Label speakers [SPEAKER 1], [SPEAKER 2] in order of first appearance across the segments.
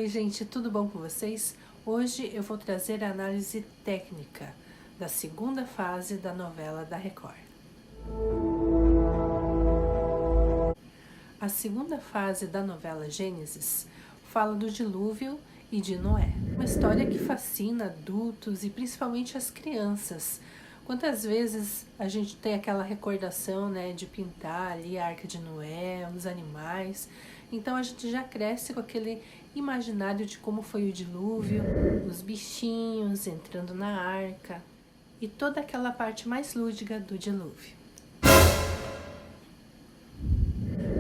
[SPEAKER 1] Oi gente, tudo bom com vocês? Hoje eu vou trazer a análise técnica da segunda fase da novela da Record. A segunda fase da novela Gênesis fala do dilúvio e de Noé. Uma história que fascina adultos e principalmente as crianças. Quantas vezes a gente tem aquela recordação, de pintar ali a Arca de Noé, os animais. Então a gente já cresce com aquele imaginário de como foi o dilúvio, os bichinhos entrando na arca e toda aquela parte mais lúdica do dilúvio.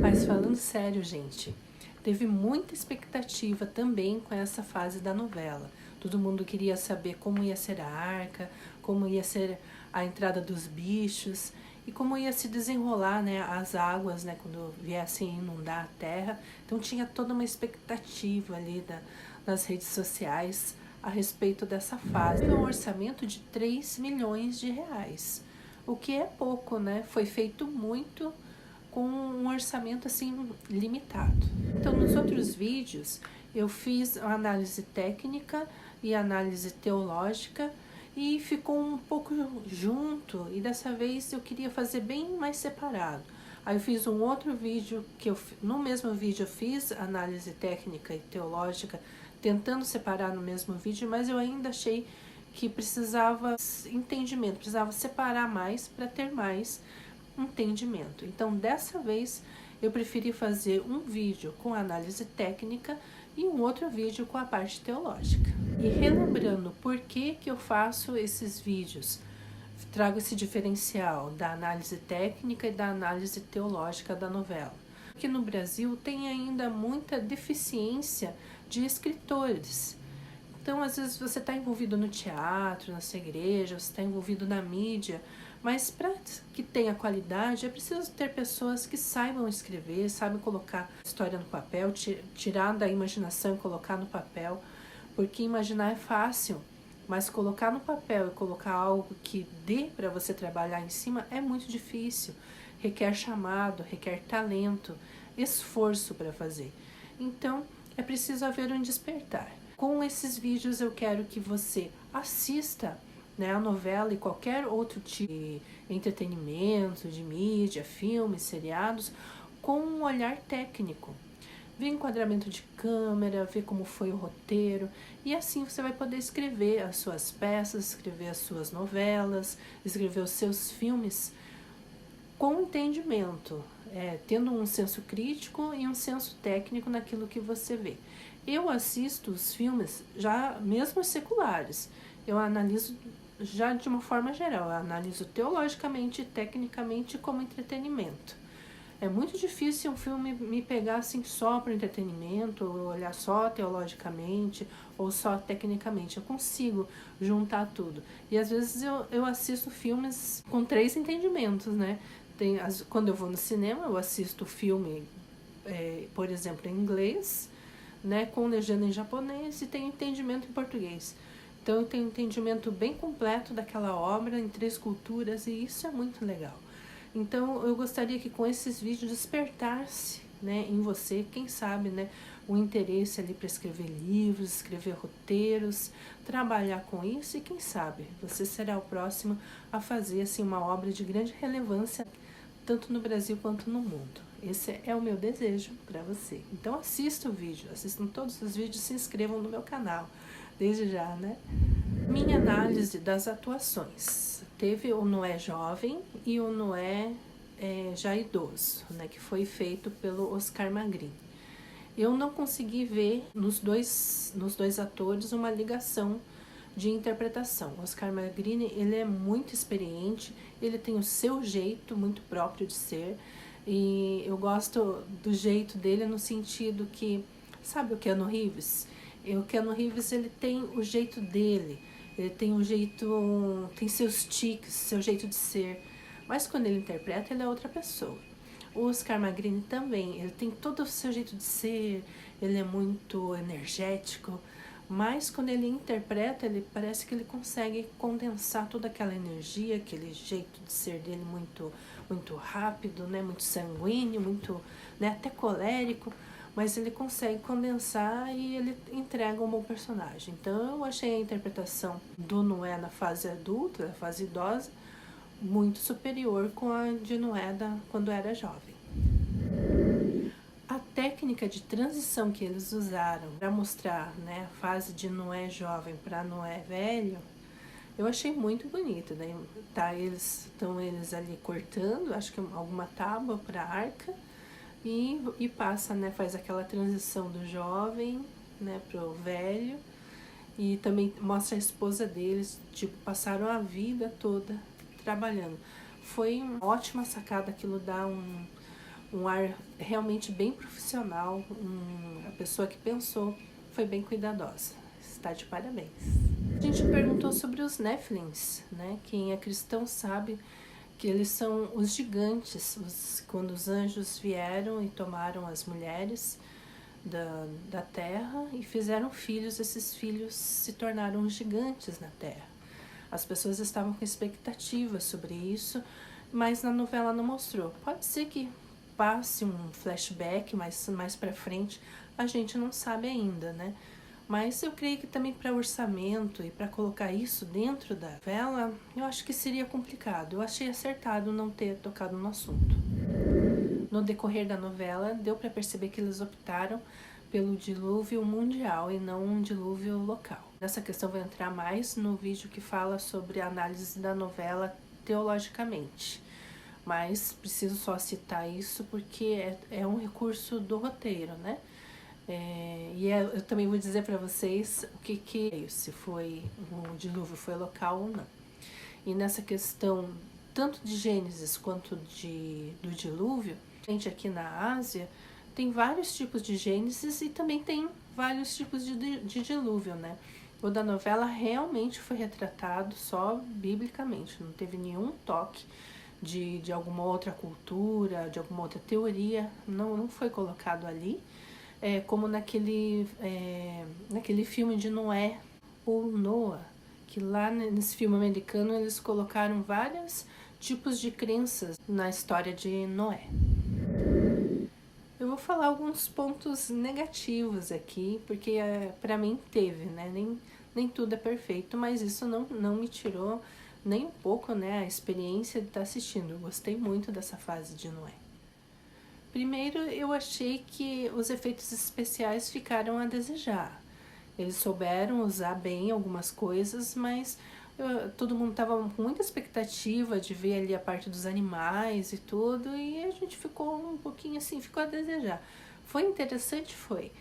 [SPEAKER 1] Mas falando sério, gente, teve muita expectativa também com essa fase da novela. Todo mundo queria saber como ia ser a arca, como ia ser a entrada dos bichos e como ia se desenrolar, as águas, quando viessem inundar a terra. Então tinha toda uma expectativa ali nas redes sociais a respeito dessa fase. Teve um orçamento de 3 milhões de reais, o que é pouco, Foi feito muito com um orçamento assim limitado. Então nos outros vídeos eu fiz a análise técnica e análise teológica e ficou um pouco junto, e dessa vez eu queria fazer bem mais separado. Aí eu fiz um outro vídeo no mesmo vídeo eu fiz análise técnica e teológica, tentando separar no mesmo vídeo, mas eu ainda achei que precisava entendimento, precisava separar mais para ter mais entendimento. Então dessa vez eu preferi fazer um vídeo com análise técnica e um outro vídeo com a parte teológica. E relembrando por que eu faço esses vídeos, trago esse diferencial da análise técnica e da análise teológica da novela. Porque no Brasil tem ainda muita deficiência de escritores. Então, às vezes você está envolvido no teatro, na sua igreja, você está envolvido na mídia, mas para que tenha qualidade é preciso ter pessoas que saibam escrever, saibam colocar a história no papel, tirar da imaginação e colocar no papel, porque imaginar é fácil, mas colocar no papel e colocar algo que dê para você trabalhar em cima é muito difícil, requer chamado, requer talento, esforço para fazer. Então, é preciso haver um despertar. Com esses vídeos eu quero que você assista a novela e qualquer outro tipo de entretenimento, de mídia, filmes, seriados, com um olhar técnico. Ver enquadramento de câmera, ver como foi o roteiro, e assim você vai poder escrever as suas peças, escrever as suas novelas, escrever os seus filmes com entendimento, tendo um senso crítico e um senso técnico naquilo que você vê. Eu assisto os filmes, já mesmo os seculares, eu analiso já de uma forma geral, eu analiso teologicamente e tecnicamente como entretenimento. É muito difícil um filme me pegar assim só para entretenimento, ou olhar só teologicamente, ou só tecnicamente. Eu consigo juntar tudo. E às vezes eu assisto filmes com 3 entendimentos, Quando eu vou no cinema, eu assisto filme, por exemplo, em inglês, com legenda em japonês, e tenho entendimento em português. Então eu tenho um entendimento bem completo daquela obra em 3 culturas, e isso é muito legal. Então eu gostaria que com esses vídeos despertasse em você, quem sabe, o interesse ali para escrever livros, escrever roteiros, trabalhar com isso, e quem sabe você será o próximo a fazer assim uma obra de grande relevância, tanto no Brasil quanto no mundo. Esse é o meu desejo para você. Então assista o vídeo, assistam todos os vídeos, se inscrevam no meu canal, desde já, Minha análise das atuações. Teve o Noé jovem e o Noé já idoso, que foi feito pelo Oscar Magrin. Eu não consegui ver nos dois atores uma ligação de interpretação. O Oscar Magrini, ele é muito experiente, ele tem o seu jeito muito próprio de ser, e eu gosto do jeito dele no sentido que, sabe o Keanu Reeves? O Keanu Reeves, ele tem o jeito dele, ele tem um jeito, tem seus tiques, seu jeito de ser, mas quando ele interpreta, ele é outra pessoa. O Oscar Magrini também, ele tem todo o seu jeito de ser, ele é muito energético, mas quando ele interpreta, ele parece que ele consegue condensar toda aquela energia, aquele jeito de ser dele muito rápido, muito sanguíneo, muito, até colérico, mas ele consegue condensar e ele entrega um bom personagem. Então eu achei a interpretação do Noé na fase adulta, na fase idosa, muito superior com a de Noé quando era jovem. A técnica de transição que eles usaram para mostrar, né, a fase de Noé jovem para Noé velho, eu achei muito bonita. Daí tá eles ali cortando, acho que alguma tábua para a arca, e passa, né, faz aquela transição do jovem, né, pro velho, e também mostra a esposa deles, tipo, passaram a vida toda trabalhando. Foi uma ótima sacada, aquilo dá um ar realmente bem profissional, a pessoa que pensou foi bem cuidadosa, está de parabéns. A gente perguntou sobre os Néfilins, né? Quem é cristão sabe que eles são os gigantes, quando os anjos vieram e tomaram as mulheres da terra e fizeram filhos, esses filhos se tornaram gigantes na terra. As pessoas estavam com expectativa sobre isso, mas na novela não mostrou. Pode ser que passe um flashback mais pra frente, a gente não sabe ainda, né? Mas eu creio que também para orçamento e para colocar isso dentro da novela, eu acho que seria complicado. Eu achei acertado não ter tocado no assunto. No decorrer da novela, deu para perceber que eles optaram pelo dilúvio mundial e não um dilúvio local. Nessa questão vou entrar mais no vídeo que fala sobre a análise da novela teologicamente. Mas preciso só citar isso porque é um recurso do roteiro, né? Eu também vou dizer para vocês o que é isso, se foi um dilúvio foi local ou não. E nessa questão, tanto de Gênesis quanto do dilúvio, a gente aqui na Ásia tem vários tipos de Gênesis e também tem vários tipos de dilúvio, né? O da novela realmente foi retratado só biblicamente, não teve nenhum toque de alguma outra cultura, de alguma outra teoria, não foi colocado ali. Como naquele filme de Noé, ou Noah, que lá nesse filme americano eles colocaram vários tipos de crenças na história de Noé. Eu vou falar alguns pontos negativos aqui, porque pra mim teve, né? Nem tudo é perfeito, mas isso não me tirou nem um pouco, né, a experiência de estar assistindo. Eu gostei muito dessa fase de Noé. Primeiro, eu achei que os efeitos especiais ficaram a desejar. Eles souberam usar bem algumas coisas, mas todo mundo estava com muita expectativa de ver ali a parte dos animais e tudo, e a gente ficou um pouquinho assim, ficou a desejar. Foi interessante? Foi.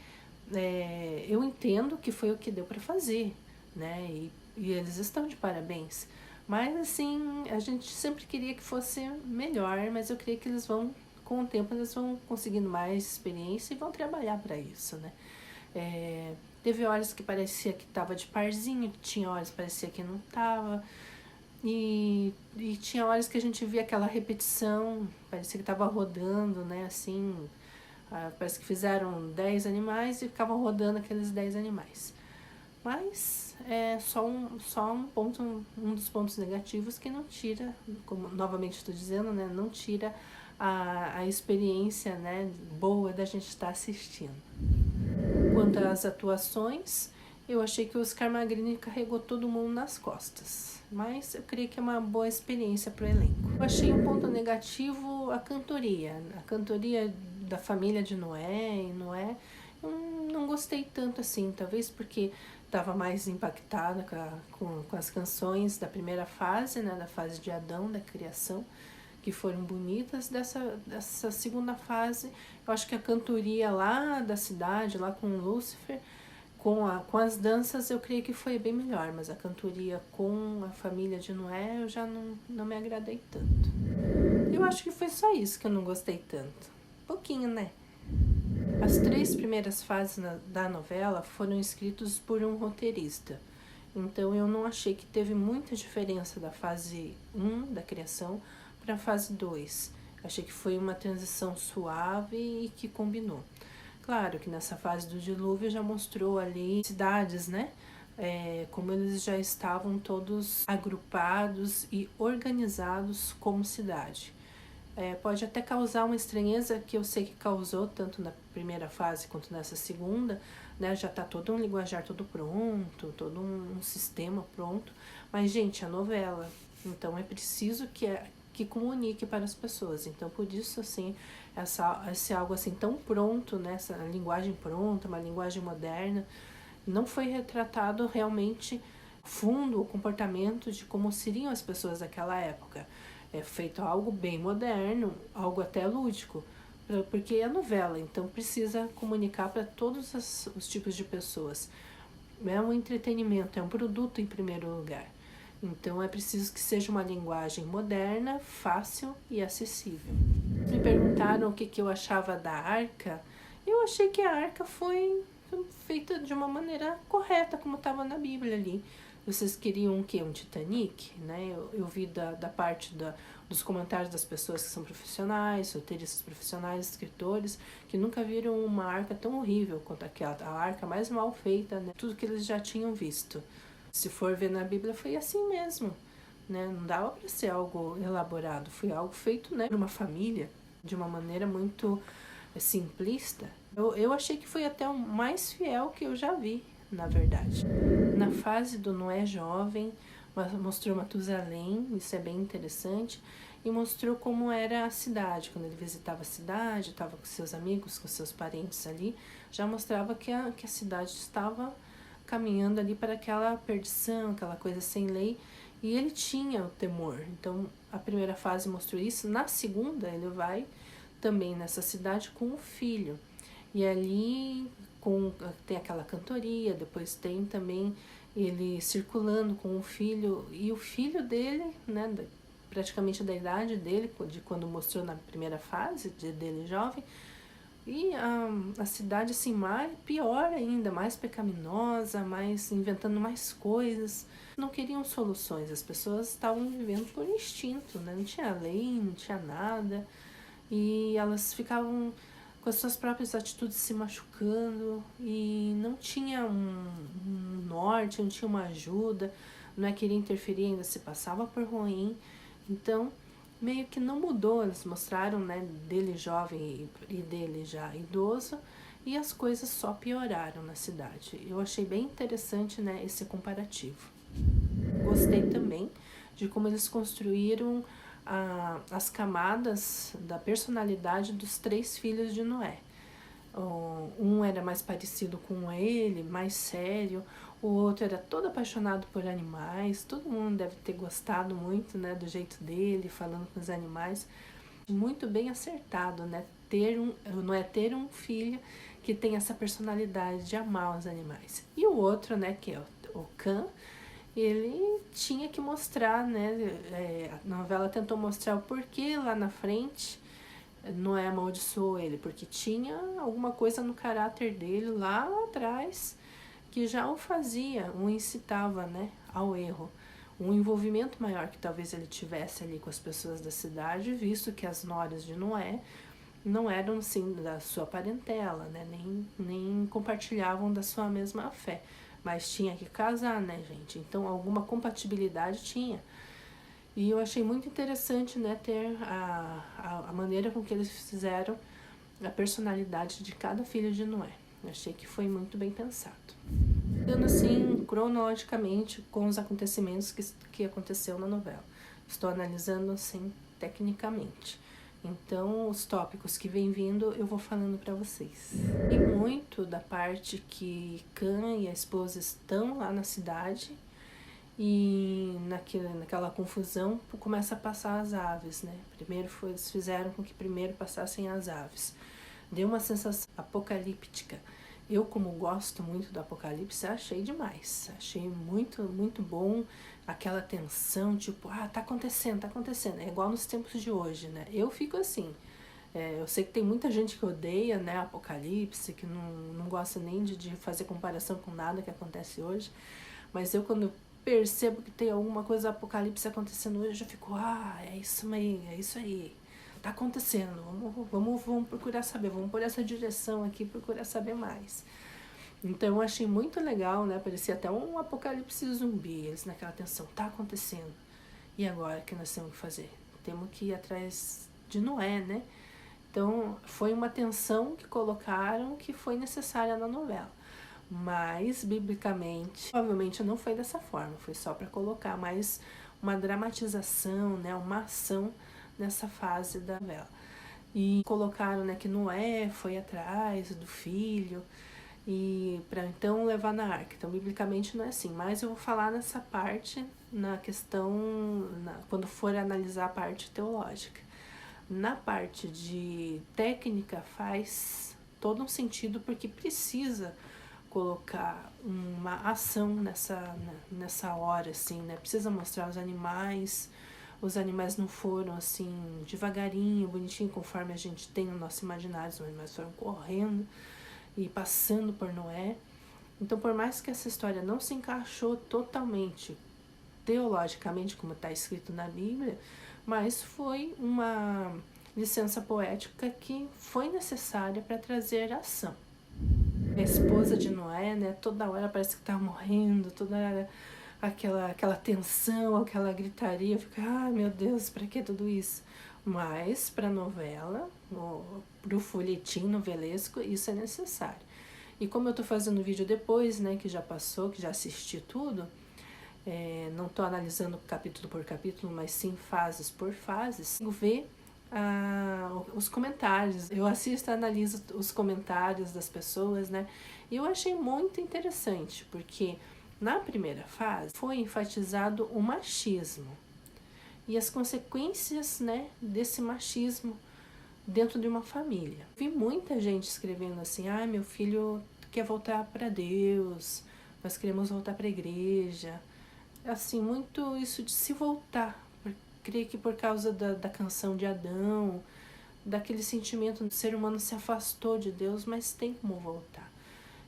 [SPEAKER 1] Eu entendo que foi o que deu para fazer, né? E eles estão de parabéns. Mas assim, a gente sempre queria que fosse melhor, mas eu creio que eles vão, com o tempo, eles vão conseguindo mais experiência e vão trabalhar para isso, né? Teve horas que parecia que tava de parzinho, tinha horas que parecia que não tava. E tinha horas que a gente via aquela repetição, parecia que tava rodando, né, assim, parece que fizeram 10 animais e ficavam rodando aqueles 10 animais. Mas é só um ponto, um dos pontos negativos que não tira, como novamente estou dizendo, né, não tira a experiência, né, boa da gente estar assistindo. Quanto às atuações, eu achei que o Oscar Magrini carregou todo mundo nas costas, mas eu creio que é uma boa experiência para o elenco. Eu achei um ponto negativo a cantoria da família de Noé e Noé. Eu não gostei tanto assim, talvez porque estava mais impactada com as canções da primeira fase, né, da fase de Adão, da criação, que foram bonitas. Dessa segunda fase, eu acho que a cantoria lá da cidade, lá com Lúcifer, com as danças, eu creio que foi bem melhor, mas a cantoria com a família de Noé eu já não me agradei tanto. Eu acho que foi só isso que eu não gostei tanto. Pouquinho, né? As 3 primeiras fases da novela foram escritas por um roteirista, então eu não achei que teve muita diferença da fase 1 da criação para a fase 2. Achei que foi uma transição suave e que combinou. Claro que nessa fase do dilúvio já mostrou ali cidades, né? Como eles já estavam todos agrupados e organizados como cidade. pode até causar uma estranheza, que eu sei que causou tanto na primeira fase quanto nessa segunda, né? Já tá todo um linguajar todo pronto, todo um sistema pronto, mas, gente, a novela, então é preciso que comunique para as pessoas. Então, por isso, assim, esse algo assim tão pronto, né? Essa linguagem pronta, uma linguagem moderna, não foi retratado realmente fundo o comportamento de como seriam as pessoas daquela época. É feito algo bem moderno, algo até lúdico, porque é novela, então precisa comunicar para todos os tipos de pessoas. É um entretenimento, é um produto em primeiro lugar. Então é preciso que seja uma linguagem moderna, fácil e acessível. Me perguntaram o que eu achava da Arca. Eu achei que a Arca foi feita de uma maneira correta, como estava na Bíblia ali. Vocês queriam o quê? Um Titanic? Né? Eu vi da parte dos comentários das pessoas que são profissionais, roteiristas profissionais, escritores, que nunca viram uma arca tão horrível quanto aquela, a arca mais mal feita, né? Tudo que eles já tinham visto. Se for ver na Bíblia, foi assim mesmo, né? Não dava para ser algo elaborado, foi algo feito, né, por uma família, de uma maneira muito simplista. Eu achei que foi até o mais fiel que eu já vi, na verdade. Na fase do Noé jovem, mostrou Matusalém, isso é bem interessante, e mostrou como era a cidade. Quando ele visitava a cidade, estava com seus amigos, com seus parentes ali, já mostrava que a cidade estava caminhando ali para aquela perdição, aquela coisa sem lei, e ele tinha o temor. Então, a primeira fase mostrou isso. Na segunda, ele vai também nessa cidade com o filho. E ali tem aquela cantoria, depois tem também ele circulando com o filho, e o filho dele, né, praticamente da idade dele, de quando mostrou na primeira fase, dele jovem, e a cidade assim, pior ainda, mais pecaminosa, mais inventando mais coisas. Não queriam soluções, as pessoas estavam vivendo por instinto, né? Não tinha lei, não tinha nada, e elas ficavam com as suas próprias atitudes se machucando, e não tinha um norte, não tinha uma ajuda, não é que queria interferir, ainda se passava por ruim. Então, meio que não mudou, eles mostraram, né, dele jovem e dele já idoso, e as coisas só pioraram na cidade. Eu achei bem interessante, né, esse comparativo. Gostei também de como eles construíram as camadas da personalidade dos 3 filhos de Noé. Um era mais parecido com ele, mais sério, o outro era todo apaixonado por animais, todo mundo deve ter gostado muito, né, do jeito dele, falando com os animais. Muito bem acertado, né, ter um filho que tem essa personalidade de amar os animais. E o outro, né, que é o Cã, ele tinha que mostrar, né, a novela tentou mostrar o porquê lá na frente Noé amaldiçoou ele, porque tinha alguma coisa no caráter dele lá atrás que já o fazia, o incitava, né, ao erro. Um envolvimento maior que talvez ele tivesse ali com as pessoas da cidade, visto que as noras de Noé não eram, assim, da sua parentela, né, nem compartilhavam da sua mesma fé. Mas tinha que casar, né, gente? Então, alguma compatibilidade tinha. E eu achei muito interessante, né, ter a maneira com que eles fizeram a personalidade de cada filho de Noé. Eu achei que foi muito bem pensado. Dando assim, cronologicamente, com os acontecimentos que aconteceu na novela. Estou analisando, assim, tecnicamente. Então, os tópicos que vem vindo, eu vou falando para vocês. E muito da parte que Cã e a esposa estão lá na cidade, e naquela confusão começa a passar as aves, né? Eles fizeram com que primeiro passassem as aves. Deu uma sensação apocalíptica. Eu, como gosto muito do apocalipse, achei demais. Achei muito, muito bom aquela tensão, tipo, tá acontecendo, tá acontecendo. É igual nos tempos de hoje, né? Eu fico assim. Eu sei que tem muita gente que odeia, né, apocalipse, que não gosta nem de fazer comparação com nada que acontece hoje. Mas eu, quando percebo que tem alguma coisa apocalipse acontecendo hoje, eu já fico, é isso aí, tá acontecendo, vamos procurar saber, vamos por essa direção aqui, procurar saber mais. Então eu achei muito legal, né, parecia até um apocalipse zumbi, eles naquela tensão, tá acontecendo, e agora o que nós temos que fazer? Temos que ir atrás de Noé, né? Então, foi uma tensão que colocaram que foi necessária na novela. Mas, biblicamente, provavelmente não foi dessa forma. Foi só para colocar mais uma dramatização, né? Uma ação nessa fase da novela. E colocaram, né, que Noé foi atrás do filho e para então levar na arca. Então, biblicamente não é assim. Mas eu vou falar nessa parte, na questão, quando for analisar a parte teológica. Na parte de técnica faz todo um sentido, porque precisa colocar uma ação nessa hora, assim, né? Precisa mostrar os animais não foram assim, devagarinho, bonitinho, conforme a gente tem no nosso imaginário, os animais foram correndo e passando por Noé. Então, por mais que essa história não se encaixou totalmente teologicamente, como está escrito na Bíblia, mas foi uma licença poética que foi necessária para trazer ação. A esposa de Noé, né, toda hora parece que está morrendo, toda hora aquela tensão, aquela gritaria, fica, ai meu Deus, para que tudo isso? Mas para a novela, para o folhetim novelesco, isso é necessário. E como eu estou fazendo o vídeo depois, né, que já passou, que já assisti tudo, não estou analisando capítulo por capítulo, mas sim fases por fases, eu ver os comentários. Eu assisto e analiso os comentários das pessoas, né? E eu achei muito interessante, porque na primeira fase foi enfatizado o machismo e as consequências, né, desse machismo dentro de uma família. Vi muita gente escrevendo assim, meu filho quer voltar para Deus, nós queremos voltar para a igreja. Assim, muito isso de se voltar. Creio que por causa da canção de Adão, daquele sentimento do ser humano se afastou de Deus, mas tem como voltar.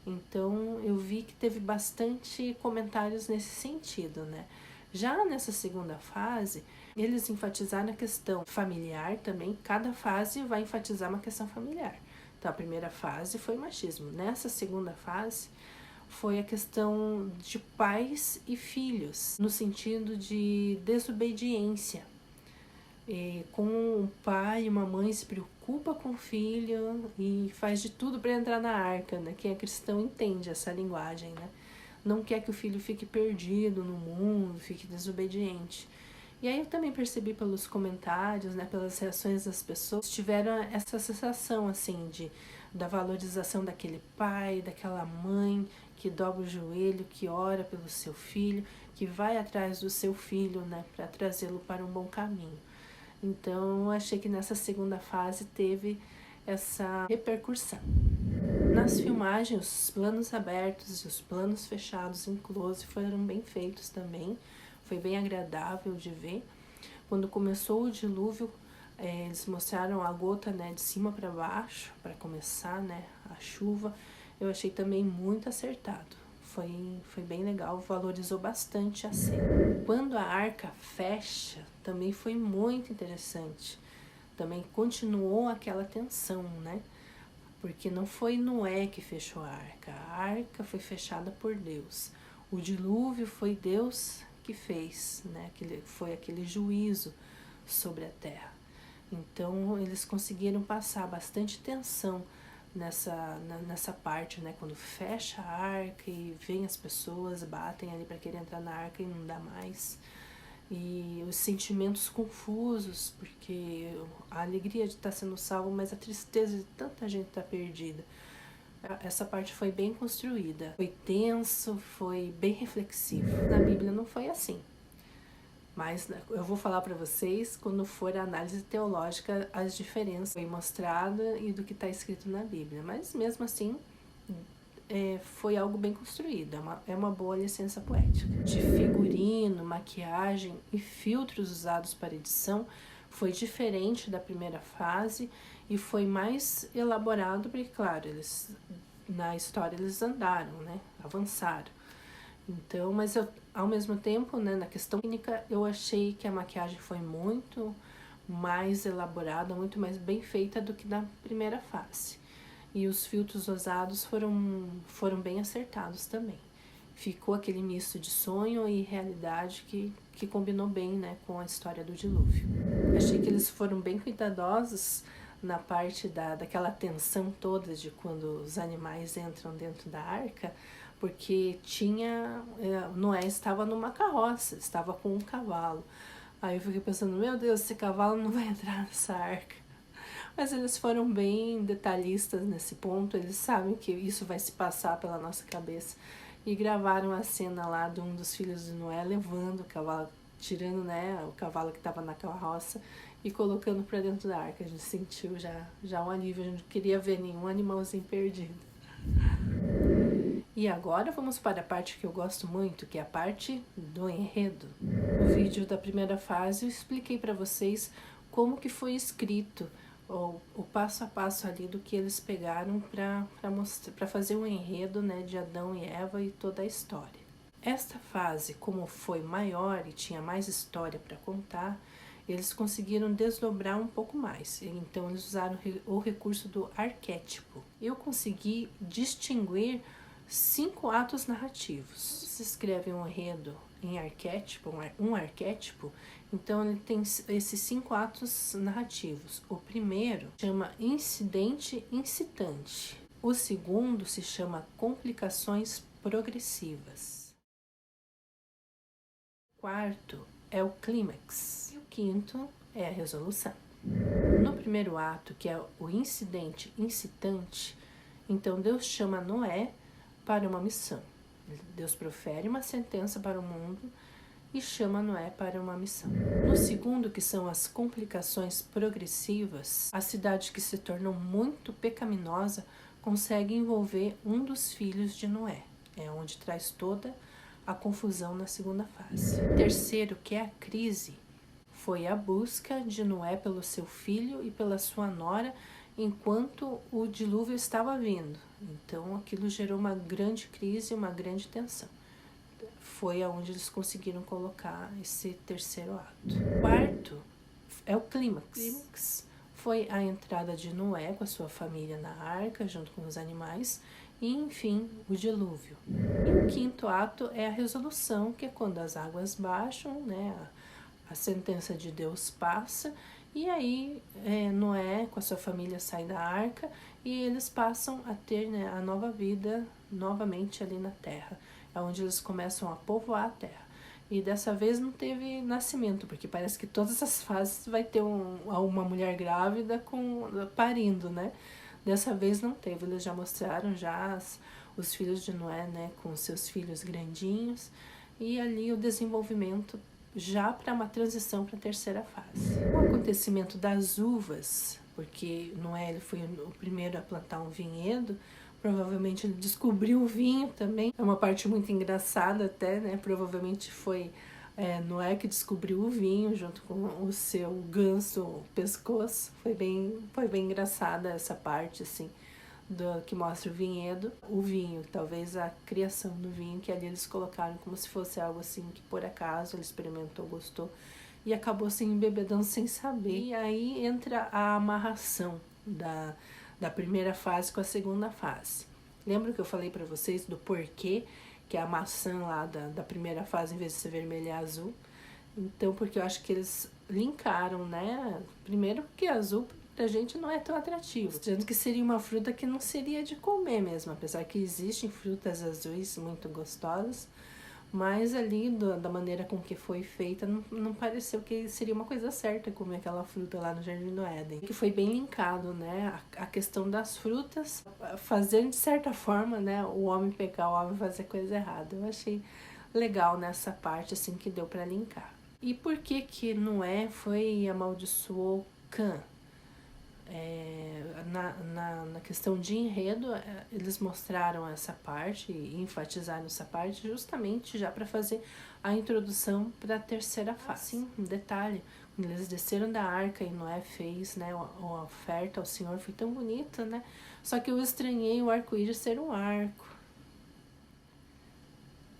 [SPEAKER 1] Então, eu vi que teve bastante comentários nesse sentido, né? Já nessa segunda fase, eles enfatizaram a questão familiar também. Cada fase vai enfatizar uma questão familiar. Então, a primeira fase foi machismo. Nessa segunda fase, foi a questão de pais e filhos, no sentido de desobediência. Com um pai e uma mãe se preocupa com o filho e faz de tudo para entrar na arca, né? Quem é cristão entende essa linguagem, né? Não quer que o filho fique perdido no mundo, fique desobediente. E aí eu também percebi pelos comentários, né, pelas reações das pessoas, tiveram essa sensação, assim, da valorização daquele pai, daquela mãe que dobra o joelho, que ora pelo seu filho, que vai atrás do seu filho, né, para trazê-lo para um bom caminho. Então, eu achei que nessa segunda fase teve essa repercussão. Nas filmagens, os planos abertos e os planos fechados em close foram bem feitos também. Foi bem agradável de ver. Quando começou o dilúvio, eles mostraram a gota, né, de cima para baixo, para começar, né, a chuva. Eu achei também muito acertado. Foi bem legal, valorizou bastante a cena. Quando a arca fecha, também foi muito interessante. Também continuou aquela tensão, né? Porque não foi Noé que fechou a arca foi fechada por Deus. O dilúvio foi Deus que fez, né? Foi aquele juízo sobre a terra. Então, eles conseguiram passar bastante tensão nessa parte, né? Quando fecha a arca e vem as pessoas, batem ali para querer entrar na arca e não dá mais. E os sentimentos confusos, porque a alegria de estar sendo salvo, mas a tristeza de tanta gente estar perdida. Essa parte foi bem construída, foi tenso, foi bem reflexivo. Na Bíblia não foi assim, mas eu vou falar para vocês quando for a análise teológica as diferenças foi mostrada e do que está escrito na Bíblia, mas mesmo assim foi algo bem construído, é uma boa licença poética. De figurino, maquiagem e filtros usados para edição foi diferente da primeira fase e foi mais elaborado, porque claro, na história eles andaram, né, avançaram. Então, mas ao mesmo tempo, né, na questão técnica, eu achei que a maquiagem foi muito mais elaborada, muito mais bem feita do que na primeira fase. E os filtros usados foram bem acertados também. Ficou aquele misto de sonho e realidade que combinou bem, né, com a história do dilúvio. Achei que eles foram bem cuidadosos na parte daquela tensão toda de quando os animais entram dentro da arca, porque Noé estava numa carroça, estava com um cavalo. Aí eu fiquei pensando, meu Deus, esse cavalo não vai entrar nessa arca. Mas eles foram bem detalhistas nesse ponto, eles sabem que isso vai se passar pela nossa cabeça. E gravaram a cena lá de um dos filhos de Noé levando o cavalo, tirando, né, o cavalo que estava na carroça e colocando para dentro da arca. A gente sentiu já um alívio, a gente não queria ver nenhum animalzinho perdido. E agora vamos para a parte que eu gosto muito, que é a parte do enredo. No vídeo da primeira fase eu expliquei para vocês como que foi escrito o passo a passo ali do que eles pegaram para fazer o enredo, né, de Adão e Eva e toda a história. Esta fase, como foi maior e tinha mais história para contar, eles conseguiram desdobrar um pouco mais. Então eles usaram o recurso do arquétipo. Eu consegui distinguir 5 atos narrativos. Se escreve um enredo em arquétipo, um arquétipo, então ele tem esses 5 atos narrativos. O primeiro chama incidente incitante. O segundo se chama complicações progressivas. O quarto é o clímax. E o quinto é a resolução. No primeiro ato, que é o incidente incitante, então Deus chama Noé para uma missão. Deus profere uma sentença para o mundo e chama Noé para uma missão. No segundo, que são as complicações progressivas, a cidade que se tornou muito pecaminosa consegue envolver um dos filhos de Noé. É onde traz toda a confusão na segunda fase. O terceiro, que é a crise, foi a busca de Noé pelo seu filho e pela sua nora enquanto o dilúvio estava vindo. Então aquilo gerou uma grande crise, uma grande tensão. Foi aonde eles conseguiram colocar esse terceiro ato. O quarto é o clímax. O clímax foi a entrada de Noé com a sua família na arca, junto com os animais, e enfim, o dilúvio. E o quinto ato é a resolução, que é quando as águas baixam, né, a sentença de Deus passa, e aí Noé com a sua família sai da arca e eles passam a ter, né, a nova vida novamente ali na terra, é onde eles começam a povoar a terra. E dessa vez não teve nascimento, porque parece que todas as fases vai ter uma mulher grávida parindo, né? Dessa vez não teve, eles já mostraram os filhos de Noé, né, com seus filhos grandinhos, e ali o desenvolvimento já para uma transição para a terceira fase. O acontecimento das uvas, porque Noé ele foi o primeiro a plantar um vinhedo, provavelmente ele descobriu o vinho também. É uma parte muito engraçada até, né? Provavelmente foi Noé que descobriu o vinho junto com o seu ganso pescoço. Foi bem engraçada essa parte, assim, que mostra o vinhedo. O vinho, talvez a criação do vinho, que ali eles colocaram como se fosse algo assim que por acaso ele experimentou, gostou e acabou se embebedando sem saber. E aí entra a amarração da primeira fase com a segunda fase. Lembra que eu falei para vocês do porquê que a maçã lá da primeira fase, em vez de ser vermelha, é azul? Então, porque eu acho que eles linkaram, né? Primeiro porque azul pra gente não é tão atrativo, dizendo que seria uma fruta que não seria de comer mesmo, apesar que existem frutas azuis muito gostosas, mas ali da maneira com que foi feita não pareceu que seria uma coisa certa comer aquela fruta lá no Jardim do Éden, que foi bem linkado, né, a questão das frutas fazendo de certa forma, né, o homem pecar, o homem fazer coisa errada. Eu achei legal nessa parte assim que deu para linkar. E por que Noé foi e amaldiçoou Cã? Na questão de enredo, eles mostraram essa parte e enfatizaram essa parte justamente já para fazer a introdução para a terceira fase. Sim, um detalhe, quando eles desceram da arca e Noé fez, né, a oferta ao Senhor, foi tão bonita, né? Só que eu estranhei o arco-íris ser um arco.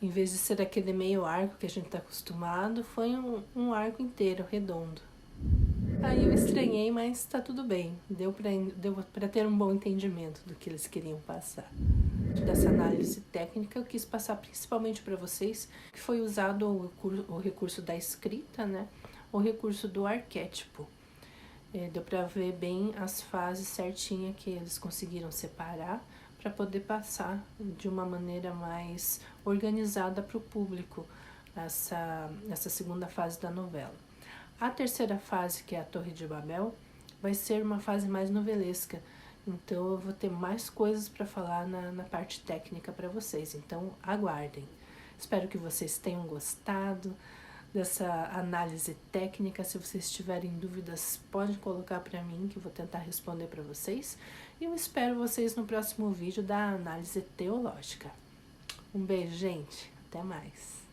[SPEAKER 1] Em vez de ser aquele meio arco que a gente está acostumado, foi um arco inteiro, redondo. Aí eu estranhei, mas tá tudo bem. Deu pra ter um bom entendimento do que eles queriam passar. Dessa análise técnica, eu quis passar principalmente para vocês que foi usado o recurso da escrita, né? o recurso do arquétipo. Deu para ver bem as fases certinha que eles conseguiram separar para poder passar de uma maneira mais organizada para o público essa segunda fase da novela. A terceira fase, que é a Torre de Babel, vai ser uma fase mais novelesca, então eu vou ter mais coisas para falar na parte técnica para vocês, então aguardem. Espero que vocês tenham gostado dessa análise técnica. Se vocês tiverem dúvidas, podem colocar para mim que eu vou tentar responder para vocês. E eu espero vocês no próximo vídeo da análise teológica. Um beijo, gente. Até mais.